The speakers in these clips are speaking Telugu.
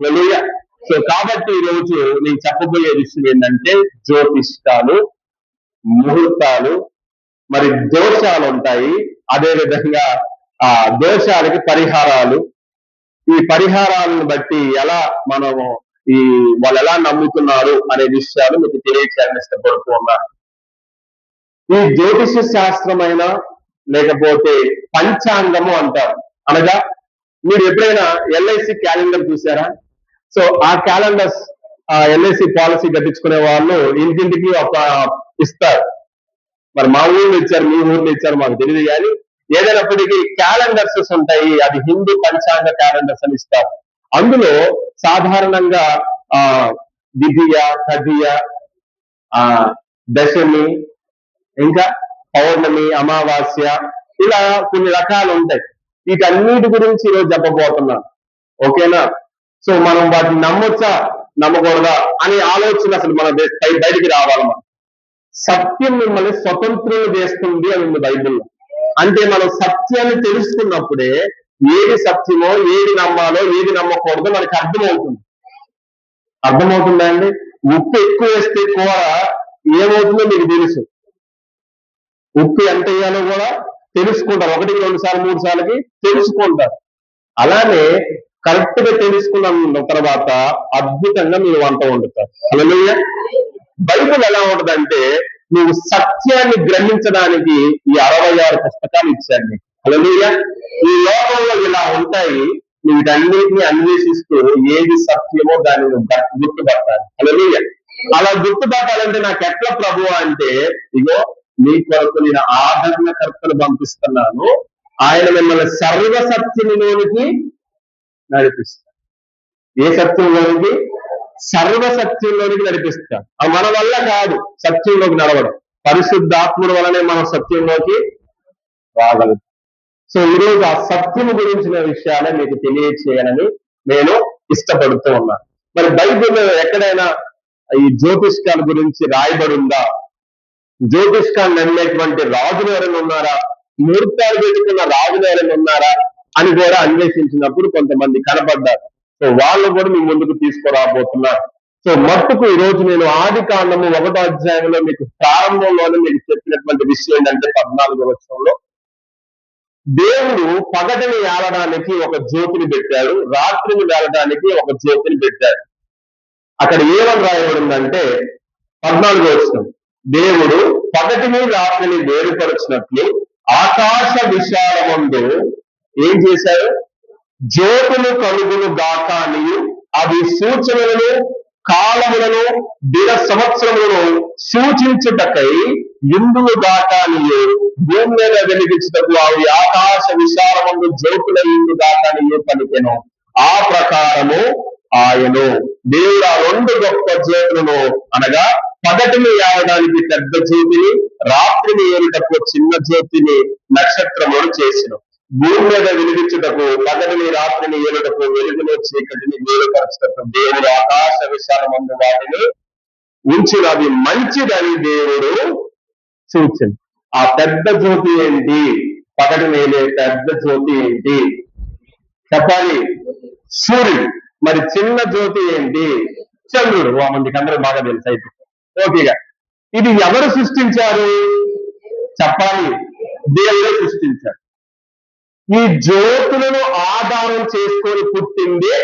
హల్లెలూయా. సో కాబట్టి ఈ రోజు నేను చెప్పబోయే విషయం ఏంటంటే జ్యోతిష్కాలు, ముహూర్తాలు, మరి దోషాలు ఉంటాయి. అదే విధంగా ఆ దోషాలకి పరిహారాలు, ఈ పరిహారాలను బట్టి ఎలా మనము ఈ వాళ్ళు ఎలా నమ్ముతున్నారు అనే విషయాలు మీకు తెలియచేయాలని ఇష్టపడుతూ ఉన్నారు. ఈ జ్యోతిష శాస్త్రమైన లేకపోతే పంచాంగము అంటారు. అనగా మీరు ఎప్పుడైనా ఎల్ఐసి క్యాలెండర్ చూసారా? సో ఆ క్యాలెండర్స్ ఎల్ఐసి పాలసీ కట్టించుకునే వాళ్ళు ఇంటింటికి ఒక ఇస్తారు. మరి మా ఊర్లో ఇచ్చారు, మీ ఊర్లో ఇచ్చారు మాకు తెలియదు, కానీ ఏదైనప్పటికీ క్యాలెండర్స్ ఉంటాయి. అది హిందూ పంచాంగ క్యాలెండర్స్ అని ఇస్తారు. అందులో సాధారణంగా ఆ ద్వితీయ, తదియ, ఆ దశమి, ఇంకా పౌర్ణమి, అమావాస్య, ఇలా కొన్ని రకాలు ఉంటాయి. వీటన్నిటి గురించి ఈరోజు చెప్పబోతున్నాను. ఓకేనా? సో మనం వాటిని నమ్మొచ్చా నమ్మకూడదా అనే ఆలోచన అసలు మన బయటికి రావాలి. మనం సత్యం మిమ్మల్ని స్వతంత్రులు చేస్తుంది అని ఉంది బైబిల్లో. అంటే మనం సత్యాన్ని తెలుసుకున్నప్పుడే ఏది సత్యమో, ఏది నమ్మాలో, ఏది నమ్మకూడదో మనకి అర్థమవుతుంది. అర్థమవుతుందా అండి? ఉప్పు ఎక్కువ వేస్తే కూర ఏమవుతుందో మీకు తెలుసు. ఉప్పు ఎంత వేయాలో కూడా తెలుసుకుంటారు. 1, 2 సార్లు 3 సార్లకి తెలుసుకుంటారు. అలానే కరెక్ట్ గా తెలుసుకున్న తర్వాత అద్భుతంగా మీరు వంట వండుతారు. హల్లెలూయా. బైబిల్ ఎలా ఉంటదంటే నువ్వు సత్యాన్ని గ్రహించడానికి ఈ 66 పుస్తకాలు ఇచ్చాడు నీకు. హల్లెలూయా. ఈ లోకంలో ఇలా ఉంటాయి. నువ్వు వీటన్నిటిని అన్వేషిస్తూ ఏది సత్యమో దాన్ని నువ్వు గుర్తుపట్టాలి. హల్లెలూయా. అలా గుర్తుపట్టాలంటే నాకు ఎట్లా ప్రభువా అంటే, ఇగో నీ కొరకు నేను ఆదరణకర్తను పంపిస్తున్నాను. ఆయన మిమ్మల్ని సర్వ సత్యంలోనికి నడిపిస్తాడు. ఏ సత్యంలోనికి? సర్వ సత్యంలోనికి నడిపిస్తాడు. అది మన వల్ల కాదు సత్యంలోకి నడవడం. పరిశుద్ధాత్ముల వలనే మనం సత్యంలోకి రాగలుగుతాం. సో ఈరోజు ఆ సత్యం గురించిన విషయాలే మీకు తెలియచేయాలని నేను ఇష్టపడుతూ ఉన్నాను. మరి బైబిల్లో ఎక్కడైనా ఈ జ్యోతిష్కాల గురించి రాయబడి ఉందా? జ్యోతిష్కాలు నమ్మేటువంటి రాజులు ఎవరైనా ఉన్నారా? ముహూర్తాలు పెట్టుకున్న రాజులు ఎవరైనా ఉన్నారా అని కూడా అన్వేషించినప్పుడు కొంతమంది కనపడ్డారు. సో వాళ్ళు కూడా మీ ముందుకు తీసుకురాబోతున్నారు. సో మట్టుకు ఈ రోజు నేను ఆది కాండము 1వ అధ్యాయంలో మీకు ప్రారంభంలోనే మీకు చెప్పినటువంటి విషయం ఏంటంటే 14వ వచనంలో దేవుడు పగటిని ఏలడానికి ఒక జ్యోతిని పెట్టాడు, రాత్రిని వేలడానికి ఒక జ్యోతిని పెట్టాడు. అక్కడ ఏమని రాయబడిందంటే 14వ వచనం, దేవుడు పగటిని రాత్రిని వేరుపరచినట్లు ఆకాశ విశాలమందు ఏం చేశాడు? జ్యోతులు కలుగును గాక అని అవి సూచనలను, కాలములను, దిన సంవత్సరములను సూచించుటకై ఇందులు గాక అని భూమి మీద వెలిగించుటకు అవి ఆకాశ విశాలమందు జ్యోతుల ఇందు గాక అని పలికెను. ఆ ప్రకారము ఆయను దేవుడు ఆ 2 గొప్ప జ్యోతులను అనగా పగటిని ఏలడానికి పెద్ద జ్యోతిని, రాత్రిని ఏలుటకు చిన్న జ్యోతిని, నక్షత్రములను చేసిన. భూమి మీద వెలిగించుటకు పగటిని రాత్రిని ఏలుటకు వెలుగులో చీకటిని వేరుపరచుటకు దేవుడు ఆకాశ విశాలమందు వాటిని ఉంచినది మంచిదని దేవుడు సూచన. ఆ పెద్ద జ్యోతి ఏంటి? పగటి వేలే పెద్ద జ్యోతి ఏంటి చెప్పాలి? సూర్యుడు. మరి చిన్న జ్యోతి ఏంటి? చంద్రుడు. మందికి అందరూ బాగా తెలుసు. అయితే ఓకేగా, ఇది ఎవరు సృష్టించారు చెప్పాలి? దేవుడే సృష్టించారు. ఈ జ్యోతులను ఆధారం చేసుకొని పుట్టిందే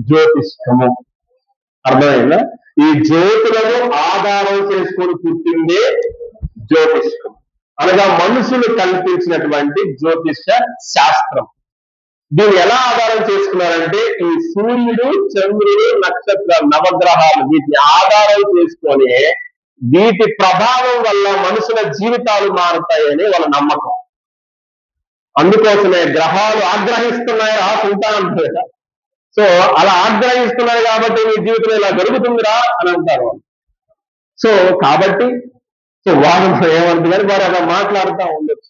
జ్యోతిష్కము. అర్థమైందా? ఈ జ్యోతులను ఆధారం చేసుకొని పుట్టిందే జ్యోతిష్కం అనగా మనుషులు కల్పించినటువంటి జ్యోతిష శాస్త్రం. దీన్ని ఎలా ఆధారం చేసుకున్నారంటే ఈ సూర్యుడు, చంద్రుడు, నక్షత్రాలు, నవగ్రహాలు వీటిని ఆధారం చేసుకొని వీటి ప్రభావం వల్ల మనుషుల జీవితాలు మారుతాయని వాళ్ళ నమ్మకం. అందుకోసమే గ్రహాలు ఆగ్రహిస్తున్నాయి ఉంటానంటే, సో అలా ఆగ్రహిస్తున్నాయి కాబట్టి నీ జీవితంలో ఇలా జరుగుతుందిరా అని అంటారు వాళ్ళు. సో కాబట్టి వాళ్ళు ఏమంటున్నారు, వారు అలా మాట్లాడుతూ ఉండొచ్చు.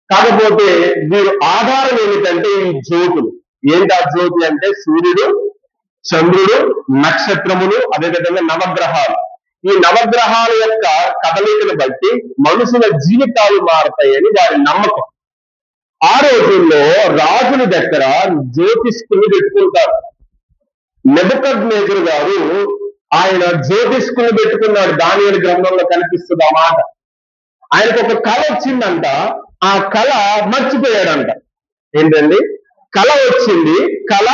కాకపోతే వీరు ఆధారం ఏమిటంటే ఈ జ్యోతులు. ఏంటి ఆ జ్యోతి అంటే? సూర్యుడు, చంద్రుడు, నక్షత్రములు, అదేవిధంగా నవగ్రహాలు. ఈ నవగ్రహాల యొక్క కదలికను బట్టి మనుషుల జీవితాలు మారతాయని వారి నమ్మకం. ఆ రోజుల్లో రాజుల దగ్గర జ్యోతిష్కుని పెట్టుకుంటారు. నెబుకద్నెజరు గారు ఆయన జ్యోతిష్కుని పెట్టుకున్నాడు. దానియేలు గ్రంథంలో కనిపిస్తుంది ఆ మాట. ఆయనకు ఒక కళ వచ్చిందంట, ఆ కళ మర్చిపోయాడంట. ఏంటండి? కళ వచ్చింది, కళ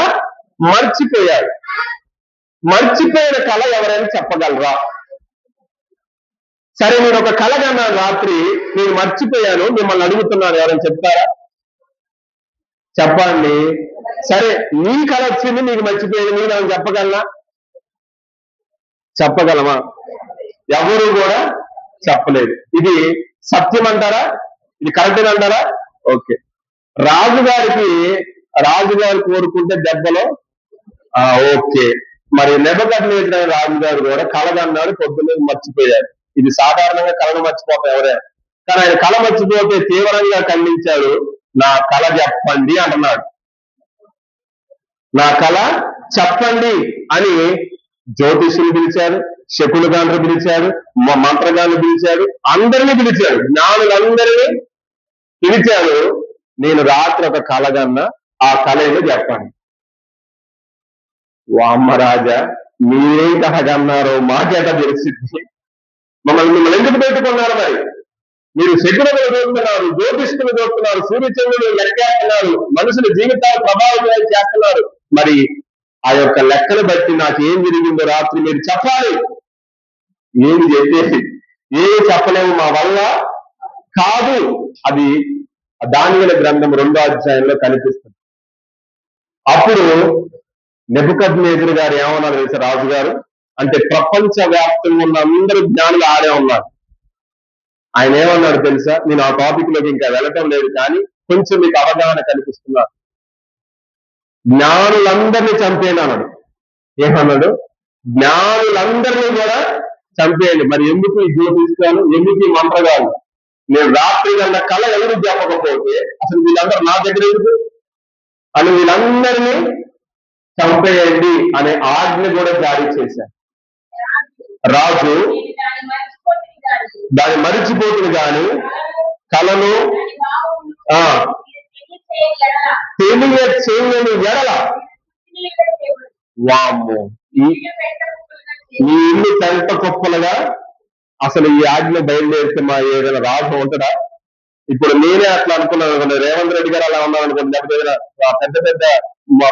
మర్చిపోయాడు. మర్చిపోయిన కళ ఎవరైనా చెప్పగలరా? సరే, నేను ఒక కళ కన్నాను రాత్రి, నేను మర్చిపోయాను, మిమ్మల్ని అడుగుతున్నాను, ఎవరైనా చెప్తారా? చెప్పండి. సరే, నీ కళ వచ్చింది, నీకు మర్చిపోయింది, నేను ఏమైనా చెప్పగలనా? చెప్పగలమా? ఎవరు కూడా చెప్పలేదు. ఇది సత్యం అంటారా? ఇది కరెక్ట్ అంటారా? ఓకే. రాజుగారు కోరుకుంటే దెబ్బలో ఓకే. మరి నెబుకద్నెజరు రాజుగారు కూడా కలగన్నాడు, పొద్దున్నే మర్చిపోయాడు. ఇది సాధారణంగా కళను మర్చిపోతాం ఎవరైనా, కానీ ఆయన కళ మర్చిపోతే తీవ్రంగా ఖండించాడు. నా కళ చెప్పండి అంటున్నాడు. నా కళ చెప్పండి అని జ్యోతిష్యులు పిలిచాడు, శకునగాండ్రు పిలిచాడు, మంత్రగాళ్ళు పిలిచాడు, అందరినీ పిలిచాడు, జ్ఞానులందరినీ పిలిచాడు. నేను రాత్రి ఒక కళ కన్నా, ఆ కళ ఏదో చెప్పండి. వామ్మరాజా, మీరేం కళ కన్నారో మాకేట తెలిసింది? మిమ్మల్ని ఎందుకు పెట్టుకున్నారు? మరి మీరు శకునులు చూస్తున్నారు, జ్యోతిష్కులు చూస్తున్నారు, సూర్యచంద్రులు లెక్కేస్తున్నారు, మనుషుల జీవితాలు ప్రభావితం చేస్తున్నారు. మరి ఆ యొక్క లెక్కలు బట్టి నాకు ఏం జరిగిందో రాత్రి మీరు చెప్పాలి. ఏమి చెప్పేసి ఏమి చెప్పలేము, మా వల్ల కాదు. అది దానియేలు గ్రంథం 2వ అధ్యాయంలో కనిపిస్తుంది. అప్పుడు నెబుకద్నెజరు గారు ఏమన్నారు తెలుసా? రాజుగారు అంటే ప్రపంచ వ్యాప్తంగా ఉన్న అందరూ జ్ఞానులు ఆడే ఉన్నారు. ఆయన ఏమన్నాడు తెలుసా? నేను ఆ టాపిక్ లోకి ఇంకా వెళ్ళటం లేదు, కానీ కొంచెం మీకు అవగాహన కల్పిస్తున్నాను. జ్ఞానులందరినీ చంపేయనన్నాడు. ఏమన్నాడు? జ్ఞానులందరినీ కూడా చంపేయండి. మరి ఎందుకు ఈ జ్యోతిష్కాలు, ఎందుకు ఈ మంత్రగాలు? నేను రాత్రి కన్నా కళ ఎవరు చెప్పకపోతే అసలు వీళ్ళందరూ నా దగ్గర ఎందుకు అని వీళ్ళందరినీ చంపేయండి అనే ఆజ్ఞ కూడా జారీ చేశారు. రాజు దాన్ని మరిచిపోతుంది కానీ కళను తెలియచేయని ఎడల వామ్మో, ఈ ఇల్లు పెంట కుప్పలుగా అసలు ఈ ఆజ్ఞ బయలుదేరితే మా ఏదైనా రాజు ఉంటుందా? ఇప్పుడు నేనే అట్లా అనుకున్నాను అనుకోండి, రేవంత్ రెడ్డి గారు అలా ఉన్నాను అనుకోండి, లేకపోతే ఏదైనా పెద్ద పెద్ద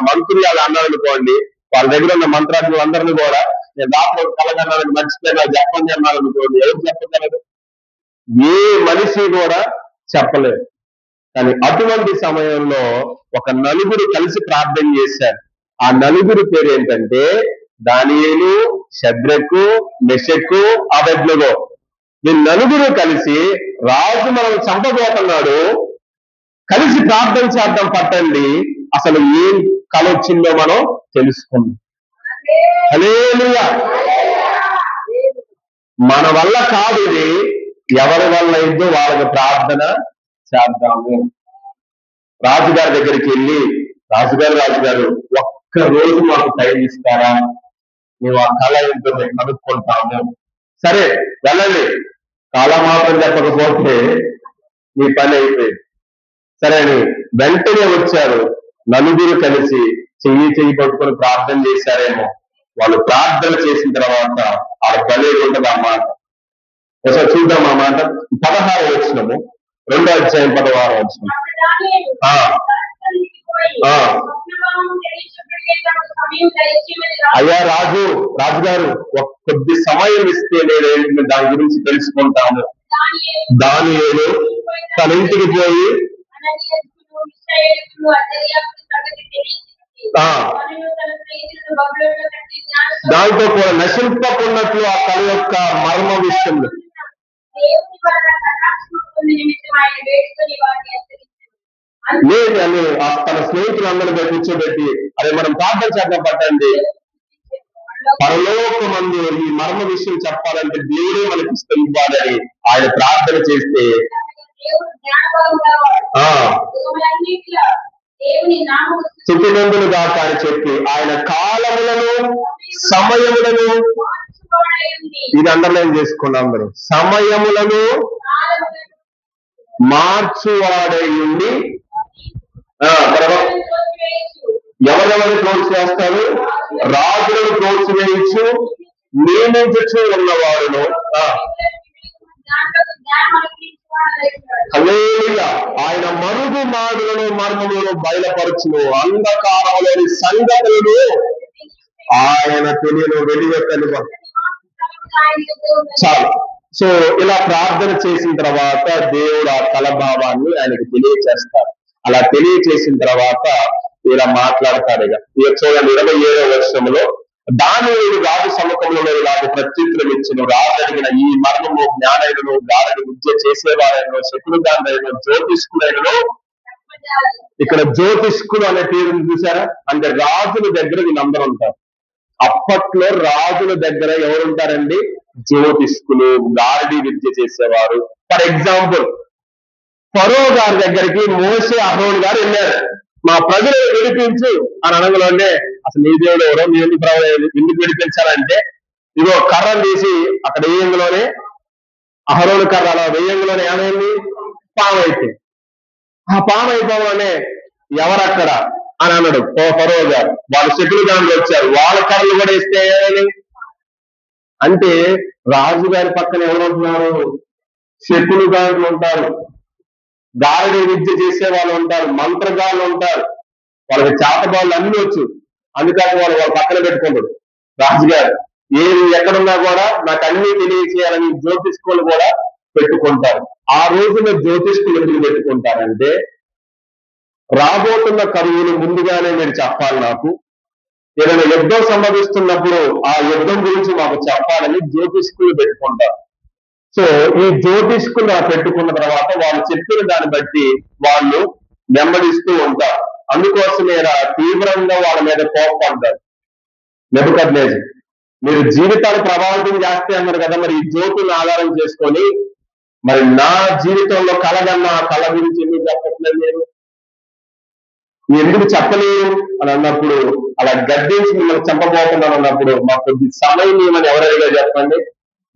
మంత్రులు అలా అన్నారు అనుకోండి, వాళ్ళ దగ్గర ఉన్న మంత్రాలు అందరినీ కూడా నేను రాత్రి కలగన్నాను మర్చిపోయినా చెప్పండి అన్నారు అనుకోండి, ఎవరు చెప్పగలరు? ఏ మనిషి కూడా చెప్పలేదు. కానీ అటువంటి సమయంలో ఒక నలుగురు కలిసి ప్రార్థన చేశారు. ఆ నలుగురు పేరు ఏంటంటే దానియేలు, షద్రకు, మెషకు, అబేద్నెగో. వీళ్ళు నలుగురు కలిసి రాజు మనం చంపబోతున్నాడు, కలిసి ప్రార్థన చేద్దాం పట్టండి, అసలు ఏం కళ వచ్చిందో మనం తెలుసుకుందాం. హల్లెలూయా. మన వల్ల కాదు ఇది, ఎవరి వల్ల ఇద్దో వాళ్ళకి ప్రార్థన చేద్దాము. రాజుగారి దగ్గరికి వెళ్ళి, రాజుగారు ఒక్క రోజు మాకు టైం ఇస్తారా, మేము ఆ కళ ఏంటో మేము కనుక్కుంటాము. సరే వెళ్ళండి, కళ మాత్రం చెప్పకపోతే మీ పని అయిపోయింది. సరే అని వెంటనే వచ్చారు. నలుగురు కలిసి చెయ్యి పట్టుకొని ప్రార్థన చేశారేమో. వాళ్ళు ప్రార్థన చేసిన తర్వాత ఆ బలి ఉంటుంది. ఆ మాట ఒకసారి చూద్దాం. ఆ మాట 16వ వచనము, 2వ అధ్యాయం 16వ వచనం. అయ్యా రాజుగారు కొద్ది సమయం ఇస్తే నేను దాని గురించి తెలుసుకుంటాము. దానియేలు తన ఇంటికి పోయి దాంతో కూడా నశింపకున్నట్లు ఆ కళ యొక్క మర్మ విషయంలో లేదు అని తన స్నేహితులందరినీ కూర్చోబెట్టి, అదే మనం ప్రార్థన చేద్దాం పట్టండి, పరలోకమందు ఈ మర్మ విషయం చెప్పాలంటే దేవుడే మనకి ఇవ్వాలని ఆయన ప్రార్థన చేస్తే స్థుతినందులుగా అని చెప్పి ఆయన కాలములను సమయములను, ఇది అండర్లైన్ చేసుకున్నాం అందరూ, సమయములను మార్చువాడై ఉండి ఎవరెవరు క్లోజ్ చేస్తారు? రాజులను క్లోజ్ వేయించు నియమించు ఉన్నవారును. హల్లెలూయా. ఆయన మరుగు మాడులను మర్మములను బయలుపరచును, అంధకారంలోని సంగతులను ఆయన తెలియను వెలుగెత్తను. చాలు. సో ఇలా ప్రార్థన చేసిన తర్వాత దేవుడు ఆ కలభావాన్ని ఆయనకు తెలియచేస్తారు. అలా తెలియచేసిన తర్వాత ఇలా మాట్లాడతాడు. ఇక చూడండి 27వ వచనంలో, దానియేలు రాజు సముఖంలో ఇలాగ ప్రత్యుత్తరం ఇచ్చును, రాజు అడిగిన ఈ మర్మము జ్ఞానైనను గారడి విద్య చేసేవారైనను శకునుగాండైనను జ్యోతిష్కులైనను. ఇక్కడ జ్యోతిష్కులు అనే పేరుని చూసారా? అంటే రాజుల దగ్గర వీళ్ళందరూ ఉంటారు. అప్పట్లో రాజుల దగ్గర ఎవరుంటారండి? జ్యోతిష్కులు, గారడి విద్య చేసేవారు. ఫర్ ఎగ్జాంపుల్, ఫరో గారి దగ్గరికి మోషే అహరోను గారు వెళ్ళారు. మా ప్రజలను విడిపించు అని అనగలోనే, అసలు నీ దేవుడు ఎవరో, నీ ఎందుకు విడిపించాలంటే, ఇదో కర్రను తీసి అక్కడ వేయంలోనే, అహరోను కర్ర అలా వేయంలోనే ఏమైంది? పాము అయిపోయింది. ఆ పాము అయిపోగానే ఎవరక్కడ అని అన్నాడు ఓ ఫరో గారు. వాళ్ళు శకులు దాంట్లో వచ్చారు, వాళ్ళ కర్రలు కూడా ఇస్తే అంటే రాజుగారి పక్కన ఎవరు ఉంటున్నారు? శకులు దాంట్లో ఉంటారు, గారడి విద్య చేసే వాళ్ళు ఉంటారు, మంత్రగాళ్ళు ఉంటారు, వాళ్ళకి చేతబాళ్ళు అన్ని వచ్చు. అందుకని వాళ్ళు పక్కన పెట్టుకుంటారు. రాజుగారు ఏది ఎక్కడున్నా కూడా నాకు అన్ని తెలియచేయాలని జ్యోతిష్కులు కూడా పెట్టుకుంటారు. ఆ రోజున జ్యోతిష్కులు ఎందుకు పెట్టుకుంటారంటే, రాబోతున్న కరువులు ముందుగానే మీరు చెప్పాలి, నాకు ఏదైనా యుద్ధం సంభవిస్తున్నప్పుడు ఆ యుద్ధం గురించి మాకు చెప్పాలని జ్యోతిష్కులు పెట్టుకుంటారు. సో ఈ జ్యోతిష్కులు పెట్టుకున్న తర్వాత వాళ్ళు చెప్పిన దాన్ని బట్టి వాళ్ళు నెమ్మదిస్తూ ఉంటారు. అందుకోసమే తీవ్రంగా వాళ్ళ మీద కోపపడ్డారు నెబుకద్నెజర్. మీరు జీవితాలు ప్రభావితం చేస్తే అన్నారు కదా, మరి ఈ జ్యోతిని ఆధారం చేసుకొని మరి నా జీవితంలో కలగన్న కళ గురించి ఎందుకు చెప్పట్లేదు, మీరు ఎందుకు చెప్పలేరు అని అన్నప్పుడు, అలా గద్దించి మిమ్మల్ని చంపబోతున్నాను అన్నప్పుడు, మాకు కొద్ది సమయం ఏమని ఎవరు అడిగారు చెప్పండి?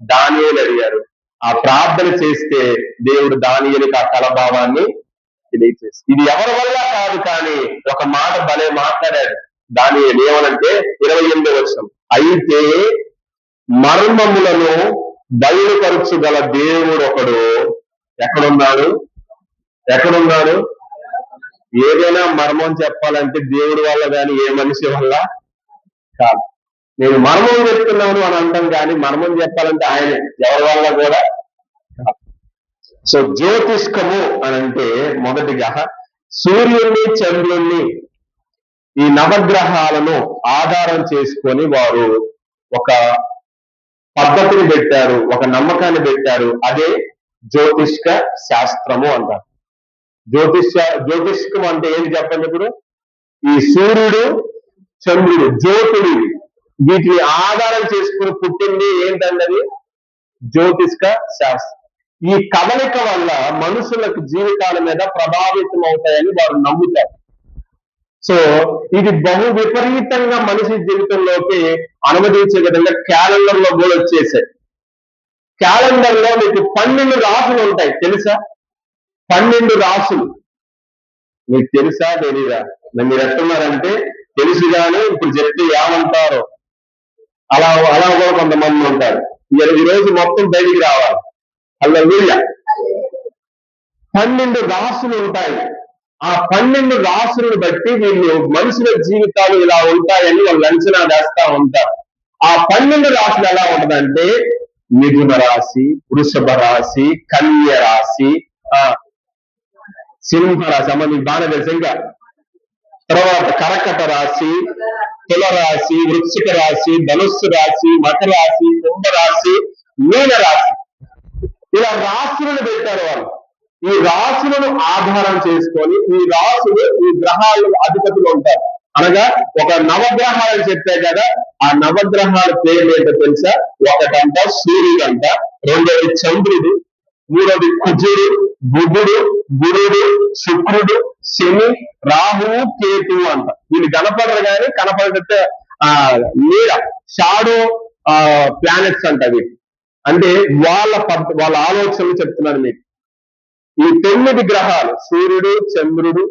దానియేలు అడిగారు. ఆ ప్రార్థన చేస్తే దేవుడు దానియేలుకి ఆ కలభావాన్ని తెలియచేసి, ఇది ఎవరి వల్ల కాదు, కానీ ఒక మాట భలే మాట్లాడాడు దానియేలు. ఏమనంటే 28వ వచనం, అయితే మర్మములను బయలుపరచుగల దేవుడు ఒకడు ఎక్కడున్నాడు? ఎక్కడున్నాడు? ఏదైనా మర్మం చెప్పాలంటే దేవుడి వల్ల కానీ ఏ మనిషి వల్ల కాదు. నేను మర్మం చెప్తున్నాను అని అంటాం, కానీ మర్మం చెప్పాలంటే ఆయనే, ఎవరి వల్ల కూడా కాదు. సో జ్యోతిష్కము అని అంటే మొదటిగా సూర్యుడిని, చంద్రుణ్ణి, ఈ నవగ్రహాలను ఆధారం చేసుకొని వారు ఒక పద్ధతిని పెట్టారు, ఒక నమ్మకాన్ని పెట్టారు. అదే జ్యోతిష్క శాస్త్రము అంటారు. జ్యోతిష్కం అంటే ఏంటి చెప్పండి? ఇప్పుడు ఈ సూర్యుడు, చంద్రుడు, జ్యోతుడు, వీటిని ఆధారం చేసుకుని పుట్టింది ఏంటన్నది జ్యోతిష్క శాస్త్రం. ఈ కదలిక వల్ల మనుషులకు జీవితాల మీద ప్రభావితం అవుతాయని వారు నమ్ముతారు. సో ఇది బహు విపరీతంగా మనిషి జీవితంలోకి అనువదించే విధంగా క్యాలెండర్ లో కూడా వచ్చేసాయి. క్యాలెండర్ లో మీకు 12 రాసులు ఉంటాయి, తెలుసా? 12 రాసులు మీకు తెలుసా తెలీదా? మీరు ఎట్టున్నారంటే తెలుసు, కానీ ఇప్పుడు చెప్తే ఏమంటారో అలా అలా కూడా కొంతమంది ఉంటారు. ఈ రోజు మొత్తం బయటికి రావాలి. హల్లెలూయా. 12 రాసులు ఉంటాయి. ఆ 12 రాసులను బట్టి వీళ్ళు మనుషుల జీవితాలు ఇలా ఉంటాయని వాళ్ళు అంచనా వేస్తా ఉంటారు. ఆ 12 రాసులు ఎలా ఉంటదంటే, మిథున రాశి, వృషభ రాశి, కన్య రాశి, సింహ రాశి, అమ్మ మీకు బాగా తెలుసు. ఇంకా తర్వాత కర్కట రాశి, తుల రాశి, వృశ్చిక రాశి, ధనుస్సు రాశి, మకర రాశి, కుంభ రాశి, మీన రాశి. ఇలా రాశులను పెట్టారు వాళ్ళు. ఈ రాశులను ఆధారం చేసుకొని ఈ రాశులు, ఈ గ్రహాలు అధిపతులు ఉంటారు. అనగా ఒక నవగ్రహాలు చెప్పే కదా, ఆ నవగ్రహాల పేర్లు ఏంటో తెలుసా? ఒకటంట సూర్యుడు అంట, రెండోది చంద్రుడు, మూడోది కుజుడు, బుధుడు, గురుడు, శుక్రుడు, శని, రాహువు, కేతువు అంట. వీళ్ళు కనపడరు, కానీ కనపడితే నీడ, షాడో ప్లానెట్స్ అంట వీటి. అంటే వాళ్ళ ఆలోచనలు చెప్తున్నాను మీకు. ఈ 9 గ్రహాలు, సూర్యుడు, చంద్రుడు,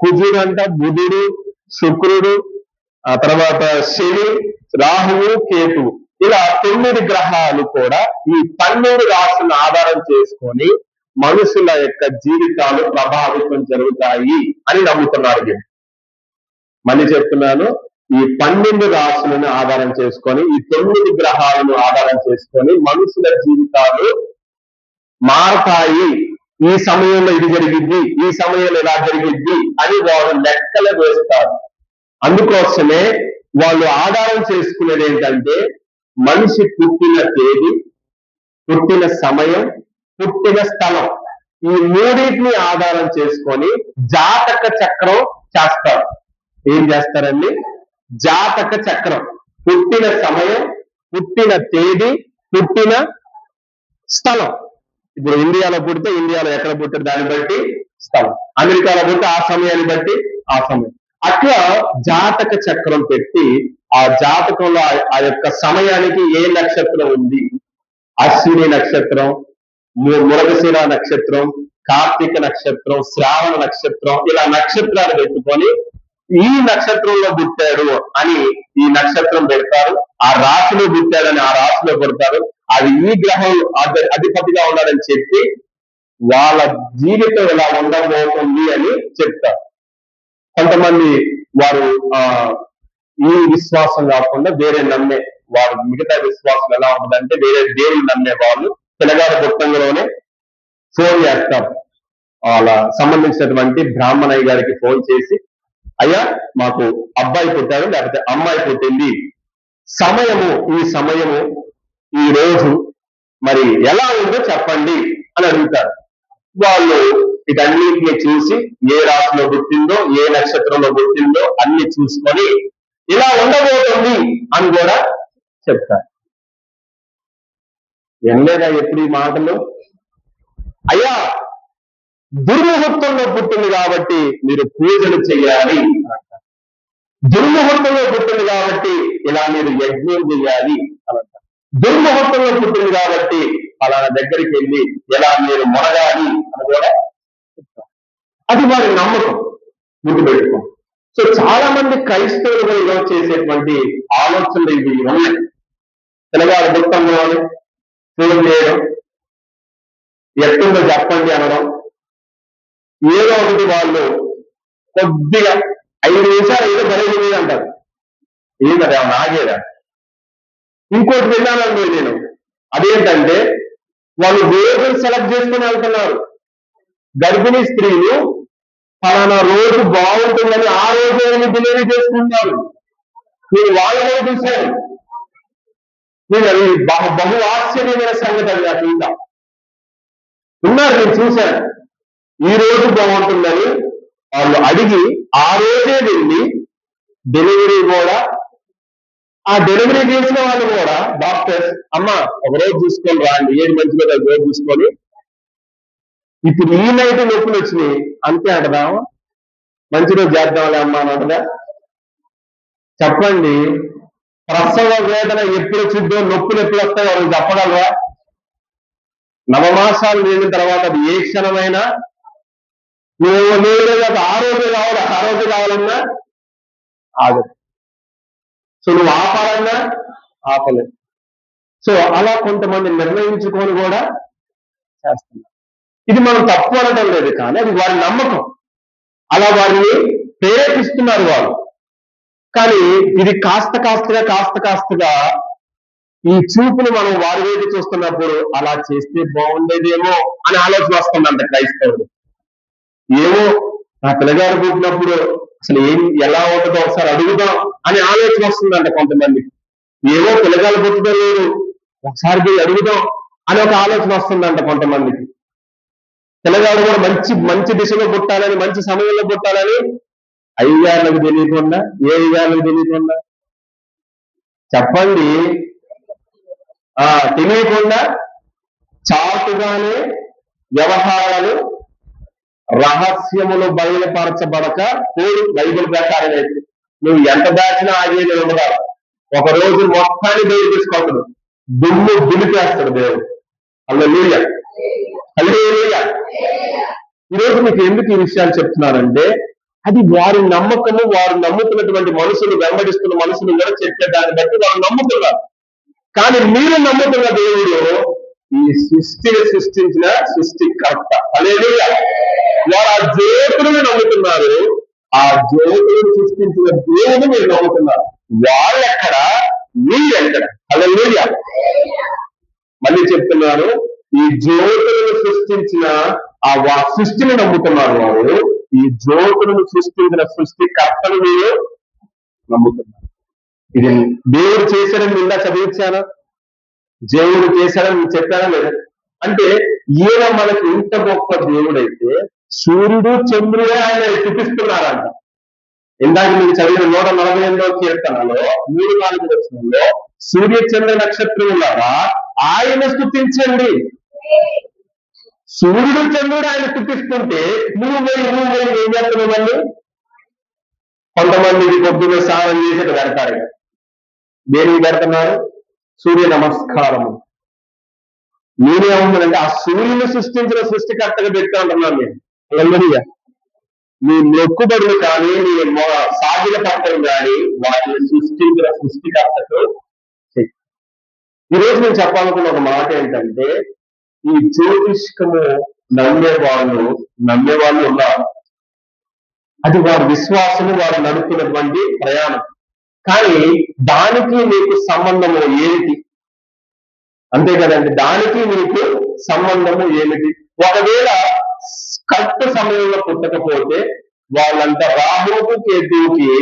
కుజుడు అంట, బుధుడు, శుక్రుడు, ఆ తర్వాత శని, రాహువు, కేతువు, ఇలా 9 గ్రహాలు కూడా ఈ 12 రాశులను ఆధారం చేసుకొని మనుషుల యొక్క జీవితాలు ప్రభావితం జరుగుతాయి అని నమ్ముతున్నారు వీళ్ళు. మళ్ళీ చెప్తున్నాను, ఈ 12 రాశులను ఆధారం చేసుకొని, ఈ 9 గ్రహాలను ఆధారం చేసుకొని మనుషుల జీవితాలు మారతాయి, ఈ సమయంలో ఇది జరిగిద్ది, ఈ సమయంలో ఇలా జరిగిద్ది అని వారు లెక్కలు వేస్తారు. అందుకోసమే వాళ్ళు ఆధారం చేసుకునేది ఏంటంటే మనిషి పుట్టిన తేదీ, పుట్టిన సమయం, పుట్టిన స్థలం, ఈ మూడింటిని ఆధారం చేసుకొని జాతక చక్రం చేస్తారు. ఏం చేస్తారండి? జాతక చక్రం. పుట్టిన సమయం, పుట్టిన తేదీ, పుట్టిన స్థలం. ఇప్పుడు ఇండియాలో పుడితే ఇండియాలో ఎక్కడ పుట్టారు దాన్ని బట్టి స్థలం, అమెరికాలో పుడితే ఆ సమయాన్ని బట్టి ఆ సమయం, అట్లా జాతక చక్రం పెట్టి ఆ జాతకంలో ఆ యొక్క సమయానికి ఏ నక్షత్రం ఉంది, అశ్విని నక్షత్రం, మృగశిర నక్షత్రం, కార్తీక నక్షత్రం, శ్రావణ నక్షత్రం, ఇలా నక్షత్రాలు పెట్టుకొని ఈ నక్షత్రంలో పుట్టాడు అని ఈ నక్షత్రం పెడతారు, ఆ రాశిలో పుట్టాడని ఆ రాశిలో పెడతారు, అది ఈ గ్రహం అధిపతిగా ఉన్నాడని చెప్పి వాళ్ళ జీవితం ఇలా ఉండబోతుంది అని చెప్తారు. కొంతమంది వారు ఈ విశ్వాసం కాకుండా వేరే నమ్మే వారు, మిగతా విశ్వాసం ఎలా ఉంటుందంటే వేరే దేవుని నమ్మే వాళ్ళు పిల్లగాడు పుట్టంలోనే ఫోన్ చేస్తారు, వాళ్ళ సంబంధించినటువంటి బ్రాహ్మణయ్య గారికి ఫోన్ చేసి, అయ్యా మాకు అబ్బాయి పుట్టాడు లేకపోతే అమ్మాయి పుట్టింది, సమయము ఈ సమయము ఈ రోజు మరి ఎలా ఉందో చెప్పండి అని అడుగుతారు. వాళ్ళు వీటన్నిటిని చూసి ఏ రాశిలో పుట్టిందో, ఏ నక్షత్రంలో పుట్టిందో అన్ని చూసుకొని ఇలా ఉండబోతుంది అని కూడా చెప్తారు. వినలేదా ఎప్పుడు ఈ మాటలు? అయ్యా దుర్ముహూర్తంలో పుట్టింది కాబట్టి మీరు పూజలు చేయాలి, దుర్ముహూర్తంలో పుట్టింది కాబట్టి ఇలా మీరు యజ్ఞం చేయాలి అనంటారు. దుర్ముహూర్తంలో పుట్టింది కాబట్టి ఫలానా దగ్గరికి వెళ్ళి ఎలా మీరు మొరగాలి అని కూడా చెప్తారు. అది వారి నమ్మకం, గుర్తుపెట్టుకో. సో చాలా మంది క్రైస్తవులు ఈరోజు చేసేటువంటి ఆలోచనలు ఇవి ఉన్నాయి. తెలంగాణ పుట్టంలో ఫోన్ చేయడం, ఎట్టుందో చెప్పండి అనడం, ఏదో ఒకటి వాళ్ళు కొద్దిగా 5 నిమిషాలు ఏదో జరిగింది అంటారు, ఏంటది ఏమన్నా ఆగేదా? ఇంకోటి విన్నానండి నేను, అదేంటంటే వాళ్ళు రోజులు సెలెక్ట్ చేసుకుని వెళ్తున్నారు. గర్భిణీ స్త్రీలు ఫలానా రోజు బాగుంటుందని ఆ రోజు డెలివరీ చేసుకుంటారు. నేను వాళ్ళలో చూశాను, నేను అది బహు ఆశ్చర్యమైన సంగతి అది నాకు ఇంకా ఉన్నారు, నేను చూశాను. ఈ రోజు బాగుంటుందని వాళ్ళు అడిగి ఆ రోజే వెళ్ళి డెలివరీ కూడా, ఆ డెలివరీ చేసిన వాళ్ళు కూడా డాక్టర్స్ అమ్మ ఒక రోజు చూసుకొని రాండి, ఏది మంచిగా రోజు చూసుకొని, ఇప్పుడు ఈ నైట్ నొప్పులు వచ్చినాయి అంతే అంటదామా, మంచి రోజు చేద్దాంలే అమ్మా అని అంటదా? చెప్పండి, ప్రసవ వేదన ఎప్పుడు వచ్చిందో, నొప్పులు ఎప్పుడు వస్తాయో వాళ్ళు చెప్పగలరా? నవమాసాలు నిండిన తర్వాత అది ఏ క్షణమైనా నువ్వు ఆరోగ్యం కావాలి, ఆరోగ్యం కావాలన్నా ఆగదు. సో నువ్వు ఆపాలన్నా ఆపలేదు. సో అలా కొంతమంది నిర్ణయించుకొని కూడా చేస్తున్నారు. ఇది మనం తప్పు అనడం లేదు, కానీ అది వారి నమ్మకం, అలా వారిని ప్రేరేపిస్తున్నారు వాళ్ళు. కానీ ఇది కాస్తగా ఈ చూపును మనం వారి వైపు చూస్తున్నప్పుడు అలా చేస్తే బాగుండేదేమో అని ఆలోచన వస్తుందంట క్రైస్తవుడు. ఏమో నా పిల్లగారు పుట్టినప్పుడు అసలు ఎలా ఉంటుందో ఒకసారి అడుగుదాం అని ఆలోచన వస్తుందంట కొంతమందికి. ఏమో పిల్లగాలు పుట్టడం లేదు, ఒకసారి పోయి అడుగుదాం అని ఒక ఆలోచన వస్తుందంట కొంతమందికి. పిల్లగాడు కూడా మంచి దిశలో పుట్టాలని, మంచి సమయంలో పుట్టాలని అయ్యాళ్ళకు తెలియకుండా, ఏ అయ్యాళ్ళకు తెలియకుండా చెప్పండి, తెలియకుండా చాటుగానే వ్యవహారాలు రహస్యములు బయలుపరచబడక కోడి బైబిల్ ప్రకారం అయితే నువ్వు ఎంత దాచినా ఆగేది ఉండదా. ఒక రోజు మొత్తాన్ని బయట తీసుకొస్తాడు, దుమ్ము దులిపేస్తాడు దేవుడు. హల్లెలూయా, హల్లెలూయా. ఈరోజు మీకు ఎందుకు ఈ విషయాలు చెప్తున్నానంటే అది వారి నమ్మకము, వారు నమ్ముతున్నటువంటి మనుషులు, వెంబడిస్తున్న మనుషులు కూడా చెప్పే దాన్ని బట్టి వారు నమ్ముతున్నారు. కానీ మీరు నమ్ముతున్న దేవుడు ఈ సృష్టిని సృష్టించిన సృష్టికర్త. హల్లెలూయా. వారు ఆ జ్యోతులను నమ్ముతున్నారు. ఆ జ్యోతులను సృష్టించిన దేవుడు మీరు నమ్ముతున్నారు. వాళ్ళెక్కడ, మీరెక్కడ? హల్లెలూయా. మళ్ళీ చెప్తున్నారు, ఈ జ్యోతులను సృష్టించిన ఆ సృష్టిని నమ్ముతున్నారు వారు. ఈ జ్యోతులను సృష్టించిన సృష్టికర్తను మీరు నమ్ముతున్నారు. ఇది దేవుడు చేశాడని నిండా చదివించానా? దేవుడు చేశాడని చెప్పానా లేదా? అంటే ఈయన మనకి ఇంత గొప్ప దేవుడైతే సూర్యుడు చంద్రుడే ఆయన చూపిస్తున్నారంట. ఇందాక మీకు చదివిన 148వ కీర్తనలో 3-4 వచనంలో సూర్య చంద్ర నక్షత్రములారా ఆయన స్తుతించండి. సూర్యుడు చంద్రుడు ఆయన స్థుతిస్తుంటే నువ్వు ఏం చేస్తున్నావు? మళ్ళీ కొంతమంది పొద్దున్న స్నానం చేసి పెడతారు. దేనికి పెడుతున్నారు? సూర్య నమస్కారము. నేనేమన్నానంటే ఆ సూర్యుని సృష్టించిన సృష్టికర్తగా పెట్టా అంటున్నాను నేను. అందరిగా నీ మొక్కుబడులు కానీ, నీ సాగిల పట్టలు కానీ వాటిని సృష్టించిన సృష్టికర్తకు. ఈరోజు నేను చెప్పాలనుకున్న ఒక మాట ఏంటంటే, ఈ జ్యోతిష్కము నమ్మేవాళ్ళు ఉన్నారు. అది వారి విశ్వాసము, వారు నడుపుతున్నటువంటి ప్రయాణం. కానీ దానికి నీకు సంబంధము ఏమిటి? అంతే కదండి, దానికి నీకు సంబంధము ఏమిటి? ఒకవేళ కరెక్ట్ సమయంలో పుట్టకపోతే వాళ్ళంతా రాహువుకి కేతువుకి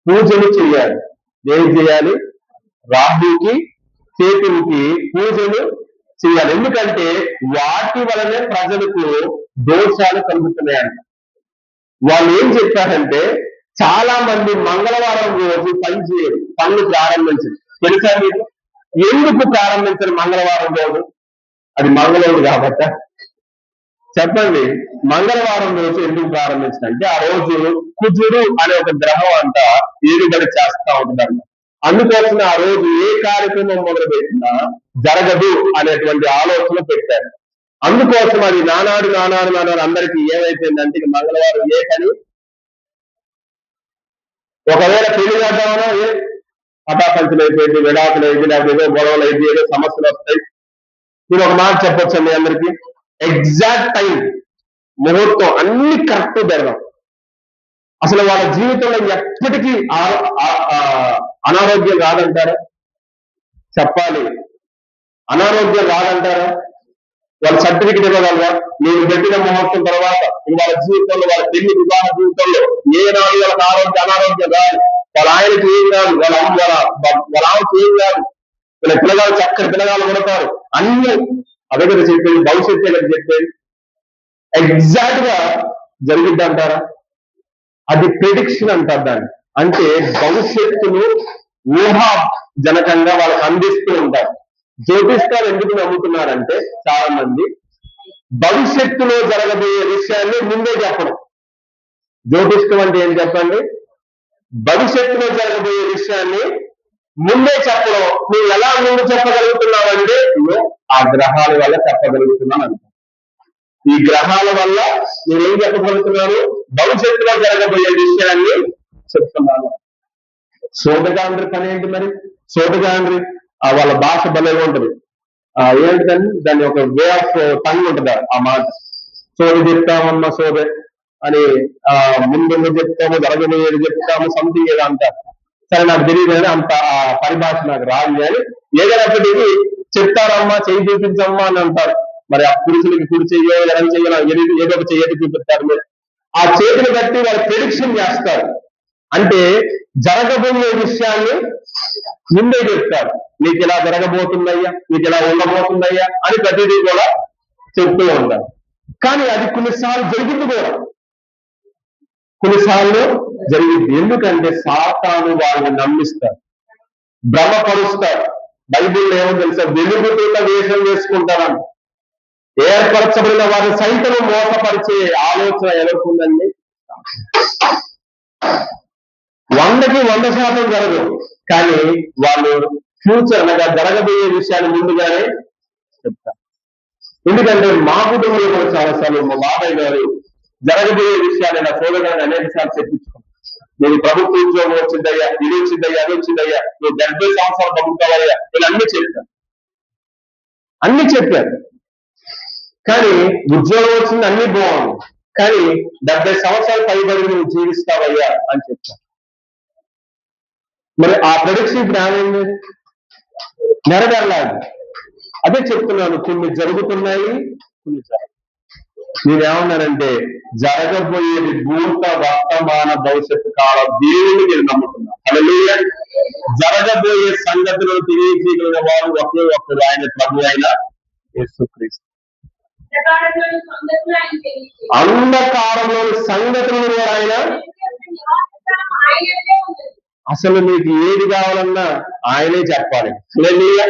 పూజలు చేయాలి. ఏం చేయాలి? రాహువుకి కేతువుకి పూజలు చేయాలి. ఎందుకంటే వాటి వలనే ప్రజలకు దోషాలు కలుగుతున్నాయంట. వాళ్ళు ఏం చెప్పారంటే చాలా మంది మంగళవారం రోజు పని చేయరు, పనులు ప్రారంభించరు. తెలుసా మీకు ఎందుకు ప్రారంభించరు మంగళవారం రోజు? అది మంగళవారం కాబట్టి. చెప్పండి, మంగళవారం రోజు ఎందుకు ప్రారంభించారంటే ఆ రోజు కుజుడు అనే ఒక గ్రహం అంట ఏడుబడి చేస్తా ఉంటుందంట. అందుకోసం ఆ రోజు ఏ కార్యక్రమం మొదలుపెట్టినా జరగదు అనేటువంటి ఆలోచన పెట్టారు. అందుకోసం అది నానాడు అందరికీ ఏమైపోయిందంటే మంగళవారం ఏ పని, ఒకవేళ పెళ్లి చేద్దామన్నా పటాపంచలు అయిపోయింది, విడాకులు అయింది, లేకపోతే ఏదో గొడవలు అయింది, ఏదో సమస్యలు వస్తాయి. మీరు ఒక మాట చెప్పొచ్చు మీ అందరికీ, ఎగ్జాక్ట్ టైం ముహూర్తం అన్ని కరెక్ట్ జరగం. అసలు వాళ్ళ జీవితంలో ఎప్పటికీ అనారోగ్యం రాదంటారా? చెప్పాలి, అనారోగ్యం రాదంటారా? వాళ్ళ సర్టిఫికెట్ ఇవ్వగలరా? నేను పెట్టిన ముహూర్తం తర్వాత వాళ్ళ జీవితంలో, వాళ్ళ పెళ్లి వివాహ జీవితంలో ఏ నాడు వాళ్ళకి అనారోగ్యం రాదు. వాళ్ళ ఆయనకి ఏం కాదు, వాళ్ళ ఆమెకి ఏం కాదు, వీళ్ళ పిల్లగాలు చక్కని పిల్లగాలు కొడతారు. అన్ని అదే కదా చెప్పేది, భవిష్యత్తు కదా చెప్పేది. ఎగ్జాక్ట్ గా జరిగిద్ది అంటారా? అది ప్రిడిక్షన్ అంటారు దాన్ని. అంటే భవిష్యత్తును ఊహాజనకంగా వాళ్ళకి అందిస్తూ ఉంటారు. జ్యోతిష్కాలు ఎందుకు నమ్ముతున్నారంటే చాలా మంది భవిష్యత్తులో జరగబోయే విషయాన్ని ముందే చెప్పడం. జ్యోతిష్కం అంటే ఏం చెప్పండి? భవిష్యత్తులో జరగబోయే విషయాన్ని ముందే చెప్పడం. నువ్వు ఎలా ముందు చెప్పగలుగుతున్నావంటే ఆ గ్రహాల వల్ల చెప్పగలుగుతున్నాను అంట. ఈ గ్రహాల వల్ల నేనేం చెప్పగలుగుతున్నాను? భవిష్యత్తులో జరగబోయే విషయాన్ని చెప్తున్నాను. సోదగాండ్రి పని ఏంటి మరి? సోదగాండ్రి వాళ్ళ భాష భలేగా ఉంటుంది. ఏంటిదని దాన్ని ఒక వే ఆఫ్ టంగ్ ఉంటుంది ఆ మాట. సోద చెప్తామమ్మా సోదే అని, ముందు చెప్తాము, జరగబోయేది చెప్తాము, సంథింగ్ ఏదో అంటారు. సరే నాకు తెలియదు కానీ అంత ఆ పరిభాష నాకు రాదు. కానీ ఏదైనప్పటికీ చెప్తారమ్మా, చెయ్యి చూపించమ్మా అని అంటారు. మరి ఆ పురుషులకి కుడి చెయ్యో ఎడం చెయ్యో ఏదో ఒక చెయ్యటి చూపిస్తారు. మీరు ఆ చేతిని బట్టి వాళ్ళు ప్రెడిక్షన్ చేస్తారు. అంటే జరగబోయే విషయాన్ని ముందే చెప్తారు. నీకు ఇలా జరగబోతుందయ్యా, నీకు ఇలా ఉండబోతుందయ్యా అని ప్రతిదీ కూడా చెప్తూ ఉంటారు. కానీ అది కొన్నిసార్లు జరిగింది కూడా, కొన్నిసార్లు జరిగింది. ఎందుకంటే సాతాను వాళ్ళని నమ్మిస్తారు, భ్రమపరుస్తారు. బైబిల్లో ఏమో తెలుసా? వెలుగుతున్న వేషం వేసుకుంటారంట. ఏర్పరచబడిన వారి సైతం మోసపరిచే ఆలోచన ఎవరికి ఉందండి? 100కి 100% జరగదు. కానీ వాళ్ళు ఫ్యూచర్ అనగా జరగబోయే విషయాన్ని ముందుగానే చెప్తారు. ఎందుకంటే మా కుటుంబంలో కూడా చాలాసార్లు మా బాబాయ్ గారు జరగబోయే విషయాలు నా సోదరులను అనేక సార్లు చెప్పించుకున్నాను. నేను ప్రభుత్వ ఉద్యోగం వచ్చిందయ్యా, ఇది వచ్చిందయ్యా, అది వచ్చిందయ్యా, నువ్వు 70 సంవత్సరాలు బతుకుతావయ్యా, నేను అన్ని చెప్పాను. కానీ ఉద్యోగం వచ్చింది, అన్ని బాగుంది, కానీ 70 సంవత్సరాలు పైబడి నువ్వు జీవిస్తావయ్యా అని చెప్పాను. మరి ఆ ప్రొడిక్షన్ ఇప్పుడు ఏమైంది? నెరవేరలేదు. అదే చెప్తున్నాను, కొన్ని జరుగుతున్నాయి, కొన్ని జరగదు. నేనేమన్నానంటే జరగబోయేది భూత వర్తమాన భవిష్యత్తు కాల దేవుని నేను నమ్ముతున్నాను. హల్లెలూయా. జరగబోయే సంగతులను తెలియజేయగలిగిన వారు ఒకే ఒక్కరు, ఆయన ప్రభు అయిన యేసుక్రీస్తు. అంధకారంలోని సంగతులను కూడా ఆయన, అసలు మీకు ఏది కావాలన్నా ఆయనే చెప్పాలి. హల్లెలూయా,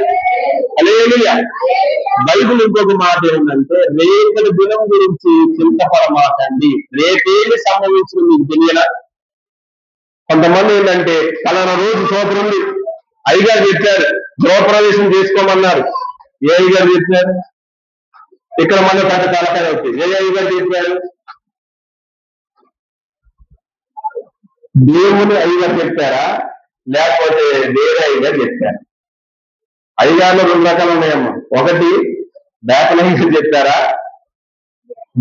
హల్లెలూయా. బైబిల్ ఇంకొక మాట ఏంటంటే, రేపటి దినం గురించి చింతపడమాకండి, రేపేమి సంభవించిన మీకు తెలియనా? కొంతమంది ఏంటంటే పలానా రోజు సోదరుంది, అయ్యగారు చెప్పారు గృహప్రవేశం చేసుకోమన్నారు. ఏ అయ్యగారు చెప్పారు? ఇక్కడ మన పెద్ద తలకాయ అవుతుంది. ఏ అయ్యగారు చెప్పారు? దేవుని అయ్యగారు చెప్పారా, లేకపోతే వేరే అయ్యగారు చెప్పారా? అయ్యగారులో 2 రకాలు ఉన్నాయమ్మా. ఒకటి బేతనయ్య చెప్పారా,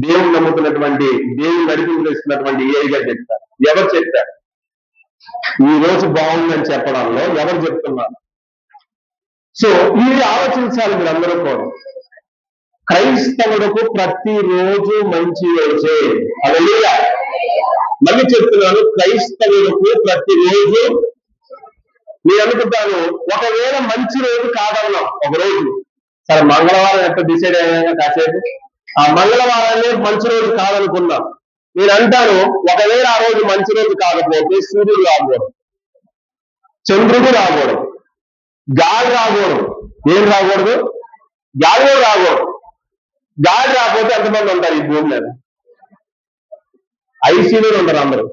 దేవుని నమ్ముతున్నటువంటి, దేవుని నడిపించేస్తున్నటువంటి ఏ అయ్యగారు చెప్తారు? ఎవరు చెప్పారు? ఈ రోజు బాగుందని చెప్పడంలో ఎవరు చెప్తున్నారు? సో ఇది ఆలోచించాలి మీరందరూ కూడా. క్రైస్తవులకు ప్రతిరోజు మంచి రోజే. హల్లెలూయా. మళ్ళీ చెప్తున్నాను, క్రైస్తవులకు ప్రతిరోజు. నేను అనుకుంటాను, ఒకవేళ మంచి రోజు కాదన్నాం ఒక రోజు, సరే మంగళవారం ఎట్లా డిసైడ్ అయ్యాక కాసేపు ఆ మంగళవారాన్ని మంచి రోజు కాదనుకున్నాం. నేను అంటాను, ఒకవేళ ఆ రోజు మంచి రోజు కాకపోతే సూర్యుడు రాకూడదు, చంద్రుడు రాకూడదు, గాలి రాకూడదు. ఏం రాకూడదు? గాలి కూడా రాకూడదు. గాలి రాకపోతే ఎంతమంది ఉంటారు ఈ భూమి మీద? ఐసీయూలో ఉంటారు అందరూ.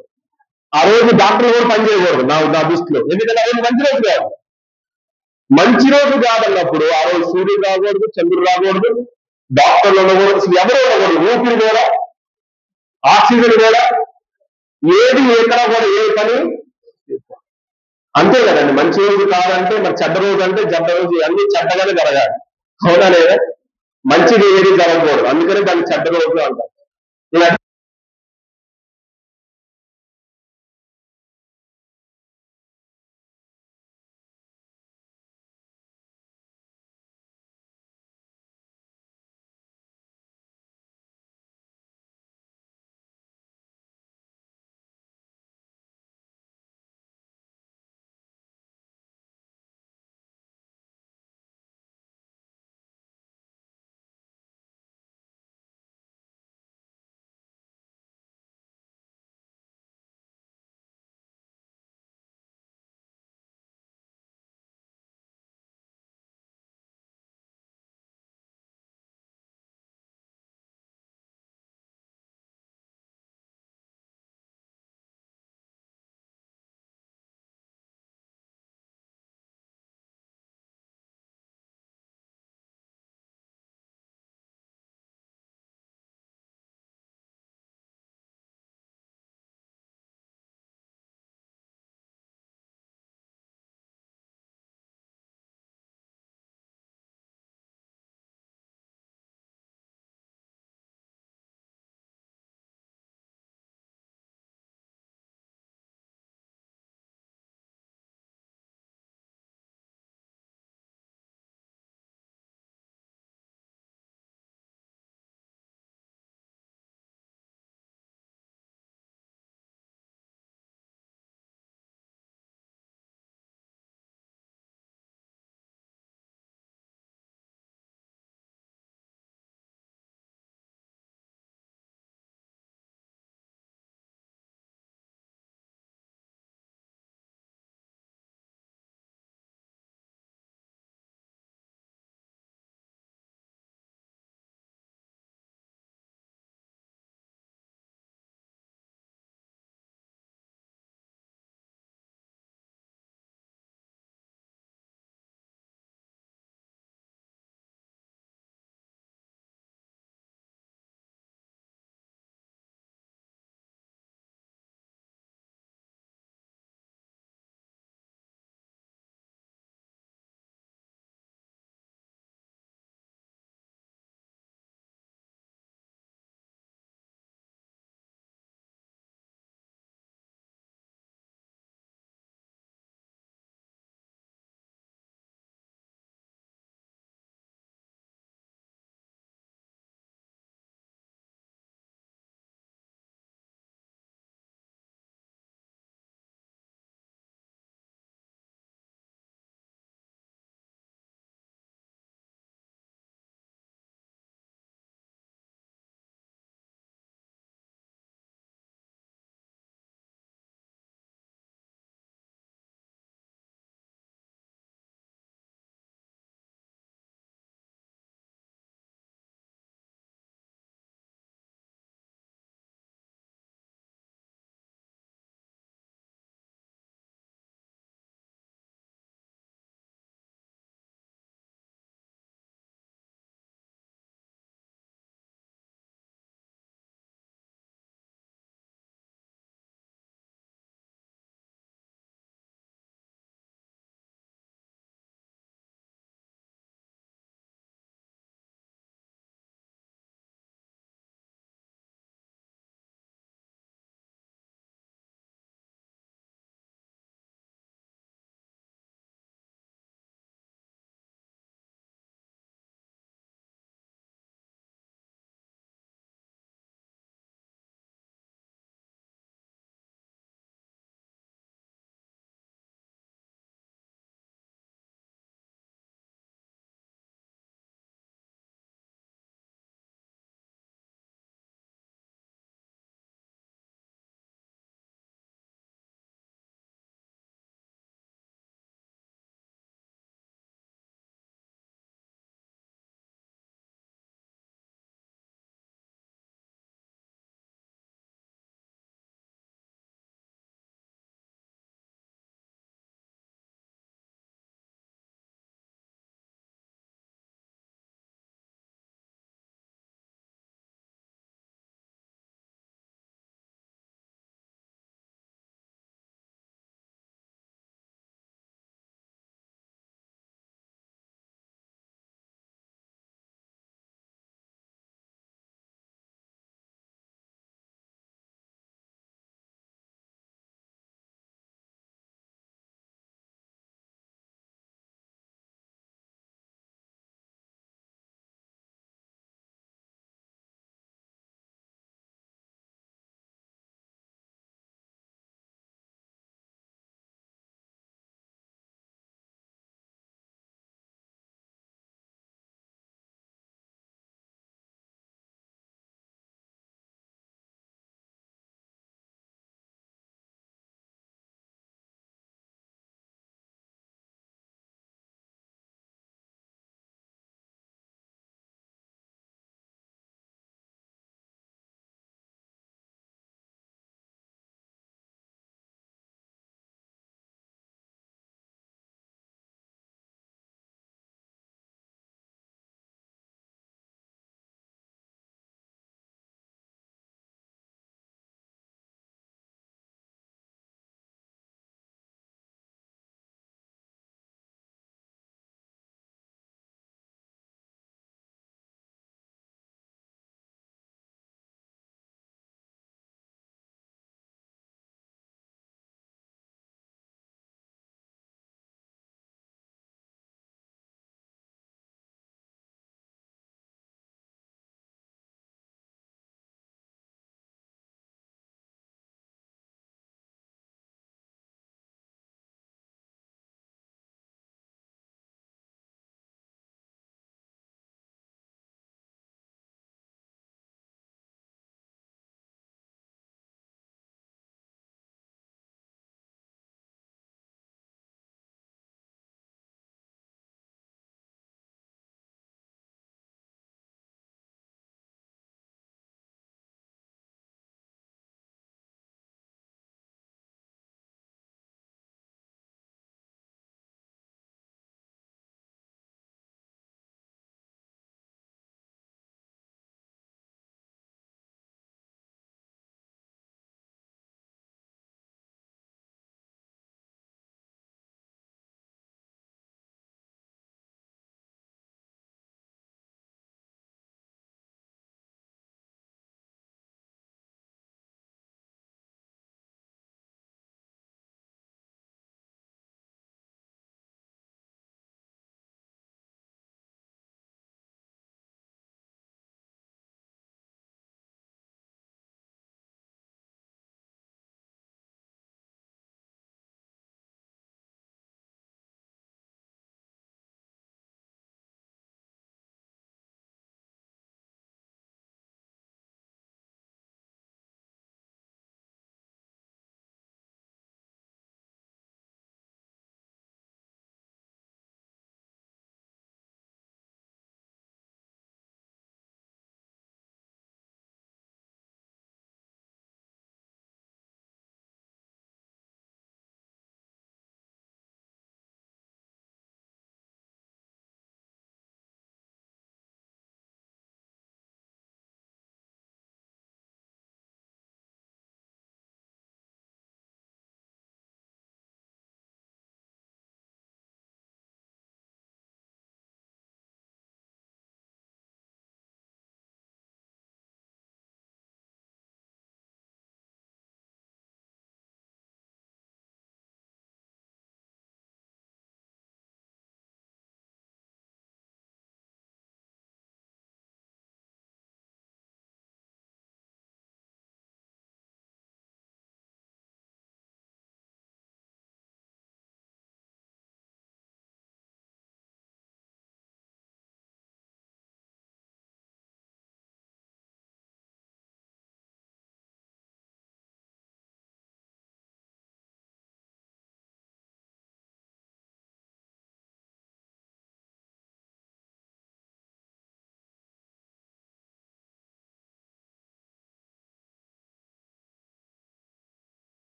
ఆ రోజు డాక్టర్లు కూడా పనిచేయకూడదు నా దృష్టిలో. ఎందుకంటే ఆ రోజు మంచి రోజు కాదు. మంచి రోజు కాదన్నప్పుడు ఆ రోజు సూర్యుడు రాకూడదు, చంద్రుడు రాకూడదు, డాక్టర్లు ఉండకూడదు, అసలు ఎవరు ఉండకూడదు. ఊపిరి కూడా, ఆక్సిజన్ కూడా, ఏది ఎక్కడ కూడా ఏ పని. అంతే కదండి. మంచి రోజు కాదంటే మరి చెడ్డ రోజు అంటే చెడ్డ రోజు, అన్ని చెడ్డగానే జరగాలి. అవునా లేదా? మంచిది ఏది జరగకూడదు, అందుకని దాన్ని చెడ్డ రోజు అంటారు.